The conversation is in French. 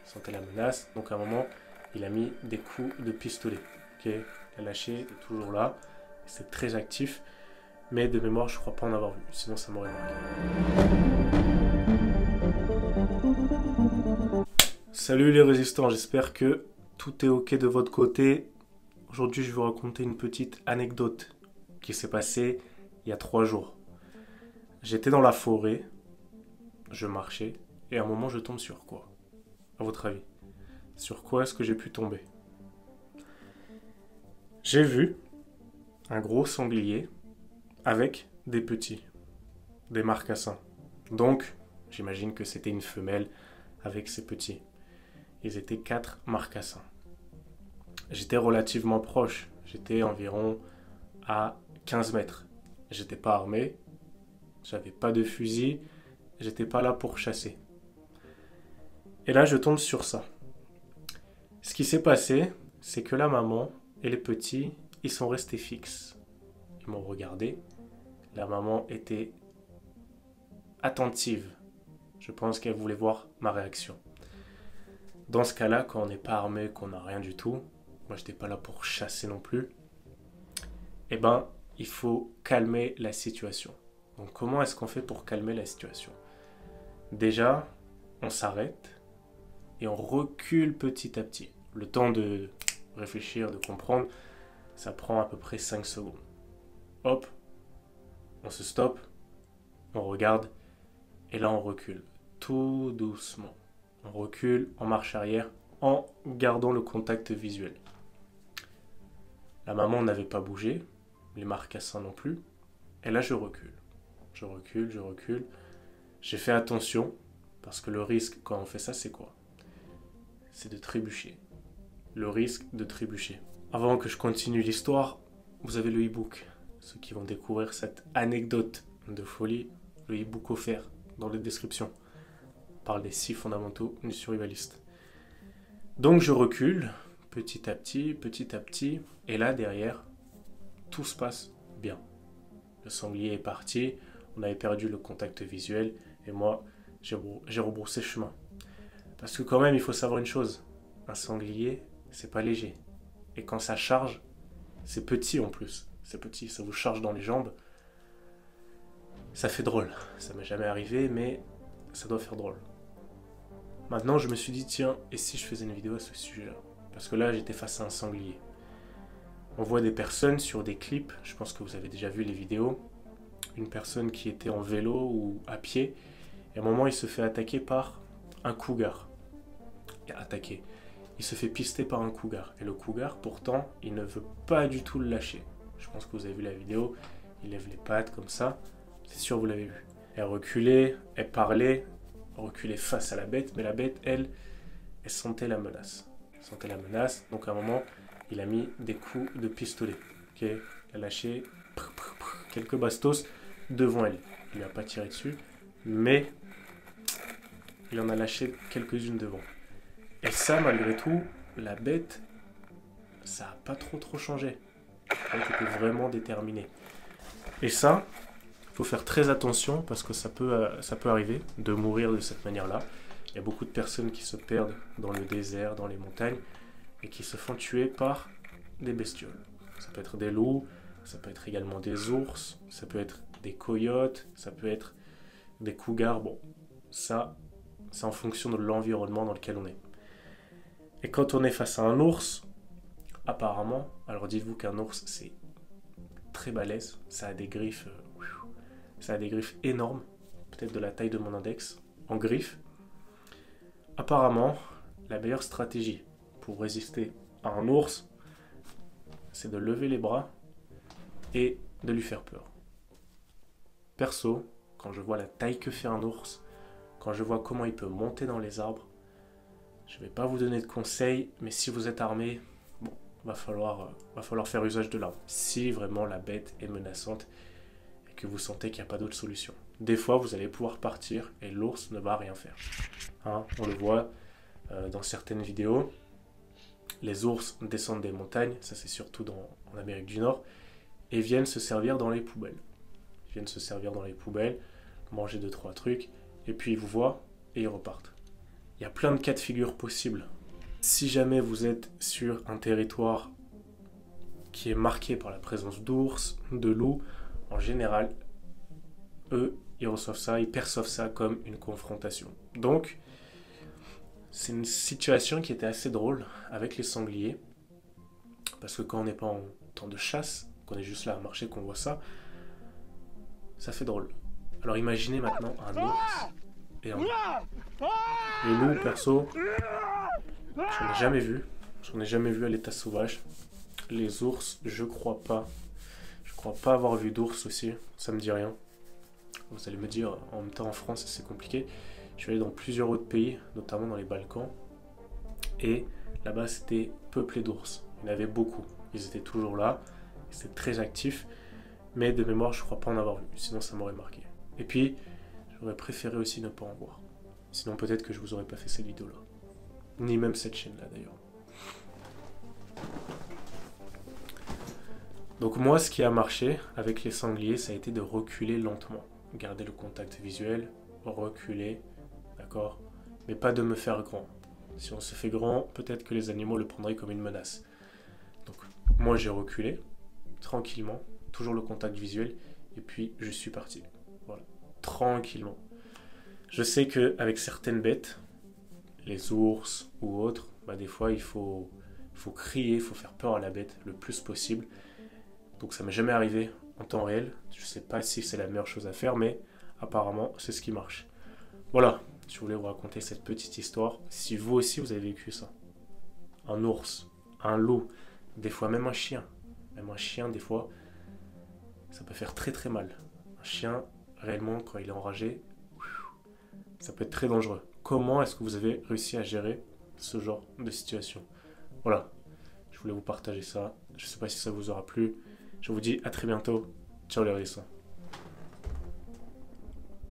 il sentait la menace. Donc à un moment, il a mis des coups de pistolet. Okay, il a lâché, il est toujours là. C'est très actif. Mais de mémoire, je ne crois pas en avoir vu. Sinon, ça m'aurait marqué. Salut les résistants, j'espère que tout est ok de votre côté. Aujourd'hui, je vais vous raconter une petite anecdote qui s'est passée il y a 3 jours. J'étais dans la forêt, je marchais, et à un moment, je tombe sur quoi? À votre avis? Sur quoi est-ce que j'ai pu tomber? J'ai vu un gros sanglier avec des petits, des marcassins. Donc, j'imagine que c'était une femelle avec ses petits. Ils étaient 4 marcassins. J'étais relativement proche, j'étais environ à 15 mètres. J'étais pas armé, j'avais pas de fusil, j'étais pas là pour chasser. Et là, je tombe sur ça. Ce qui s'est passé, c'est que la maman et les petits, ils sont restés fixes. Ils m'ont regardé. La maman était attentive. Je pense qu'elle voulait voir ma réaction. Dans ce cas-là, quand on n'est pas armé, qu'on n'a rien du tout, moi j'étais pas là pour chasser non plus, eh ben, il faut calmer la situation. Donc comment est-ce qu'on fait pour calmer la situation? Déjà, on s'arrête et on recule petit à petit. Le temps de réfléchir, de comprendre, ça prend à peu près 5 secondes. Hop, on se stoppe, on regarde, et là on recule, tout doucement. On recule en marche arrière en gardant le contact visuel. La maman n'avait pas bougé, les marcassins non plus, et là je recule. Je recule, je recule. J'ai fait attention, parce que le risque quand on fait ça, c'est quoi? C'est de trébucher. Le risque de trébucher. Avant que je continue l'histoire, vous avez le e-book. Ceux qui vont découvrir cette anecdote de folie, le e-book offert dans la description. On parle des 6 fondamentaux du survivaliste. Donc je recule, petit à petit, et là derrière, tout se passe bien. Le sanglier est parti, on avait perdu le contact visuel, et moi, j'ai rebroussé chemin. Parce que quand même, il faut savoir une chose, un sanglier, c'est pas léger. Et quand ça charge, c'est petit en plus. C'est petit, ça vous charge dans les jambes. Ça fait drôle. Ça m'est jamais arrivé, mais ça doit faire drôle. Maintenant, je me suis dit, tiens, et si je faisais une vidéo à ce sujet-là? Parce que là, j'étais face à un sanglier. On voit des personnes sur des clips, je pense que vous avez déjà vu les vidéos, une personne qui était en vélo ou à pied, et à un moment, il se fait attaquer par un cougar. Il se fait pister par un cougar. Et le cougar, pourtant, il ne veut pas du tout le lâcher. Je pense que vous avez vu la vidéo, il lève les pattes comme ça, c'est sûr vous l'avez vu. Elle reculait, elle parlait, reculait face à la bête, mais la bête, elle sentait la menace. Elle sentait la menace, donc à un moment, il a mis des coups de pistolet. Okay, il a lâché quelques bastos devant elle. Il ne lui a pas tiré dessus, mais il en a lâché quelques-unes devant. Et ça, malgré tout, la bête, ça n'a pas trop changé. Elle était vraiment déterminée. Et ça, il faut faire très attention parce que ça peut arriver de mourir de cette manière-là. Il y a beaucoup de personnes qui se perdent dans le désert, dans les montagnes, et qui se font tuer par des bestioles. Ça peut être des loups, ça peut être également des ours, ça peut être des coyotes, ça peut être des cougars. Bon, ça, c'est en fonction de l'environnement dans lequel on est. Et quand on est face à un ours, apparemment, alors dites-vous qu'un ours, c'est très balèze, ça a des griffes énormes, peut-être de la taille de mon index, en griffes. Apparemment, la meilleure stratégie pour résister à un ours, c'est de lever les bras et de lui faire peur. Perso, quand je vois la taille que fait un ours, quand je vois comment il peut monter dans les arbres, je ne vais pas vous donner de conseils, mais si vous êtes armé, bon, va falloir faire usage de l'arme. Si vraiment la bête est menaçante et que vous sentez qu'il n'y a pas d'autre solution. Des fois, vous allez pouvoir partir et l'ours ne va rien faire. Hein, on le voit dans certaines vidéos. Les ours descendent des montagnes, ça c'est surtout en Amérique du Nord, et viennent se servir dans les poubelles. Ils viennent se servir dans les poubelles, manger 2-3 trucs, et puis ils vous voient et ils repartent. Il y a plein de cas de figure possibles. Si jamais vous êtes sur un territoire qui est marqué par la présence d'ours, de loups, en général, eux, ils reçoivent ça, ils perçoivent ça comme une confrontation. Donc, c'est une situation qui était assez drôle avec les sangliers, parce que quand on n'est pas en temps de chasse, qu'on est juste là à marcher, qu'on voit ça, ça fait drôle. Alors imaginez maintenant un ours et un loup. Les loups, perso, j'en ai jamais vu. J'en ai jamais vu à l'état sauvage. Les ours, je crois pas. Je crois pas avoir vu d'ours aussi, ça me dit rien. Vous allez me dire, en même temps en France c'est compliqué. Je suis allé dans plusieurs autres pays, notamment dans les Balkans. Et là-bas c'était peuplé d'ours. Il y en avait beaucoup. Ils étaient toujours là. C'était très actif. Mais de mémoire, je crois pas en avoir vu. Sinon ça m'aurait marqué. Et puis, j'aurais préféré aussi ne pas en voir. Sinon peut-être que je vous aurais pas fait cette vidéo-là. Ni même cette chaîne-là d'ailleurs. Donc moi, ce qui a marché avec les sangliers, ça a été de reculer lentement. Garder le contact visuel, reculer, d'accord? Mais pas de me faire grand. Si on se fait grand, peut-être que les animaux le prendraient comme une menace. Donc moi, j'ai reculé, tranquillement, toujours le contact visuel, et puis je suis parti. Voilà, tranquillement. Je sais qu'avec certaines bêtes, les ours ou autres, bah des fois il faut crier, il faut faire peur à la bête le plus possible. Donc ça m'est jamais arrivé en temps réel. Je sais pas si c'est la meilleure chose à faire, mais apparemment c'est ce qui marche. Voilà, je voulais vous raconter cette petite histoire. Si vous aussi vous avez vécu ça, un ours, un loup, des fois même un chien. Même un chien, des fois, ça peut faire très très mal. Un chien, réellement, quand il est enragé, ça peut être très dangereux. Comment est-ce que vous avez réussi à gérer ce genre de situation? Voilà, je voulais vous partager ça. Je ne sais pas si ça vous aura plu. Je vous dis à très bientôt. Ciao les hérissons.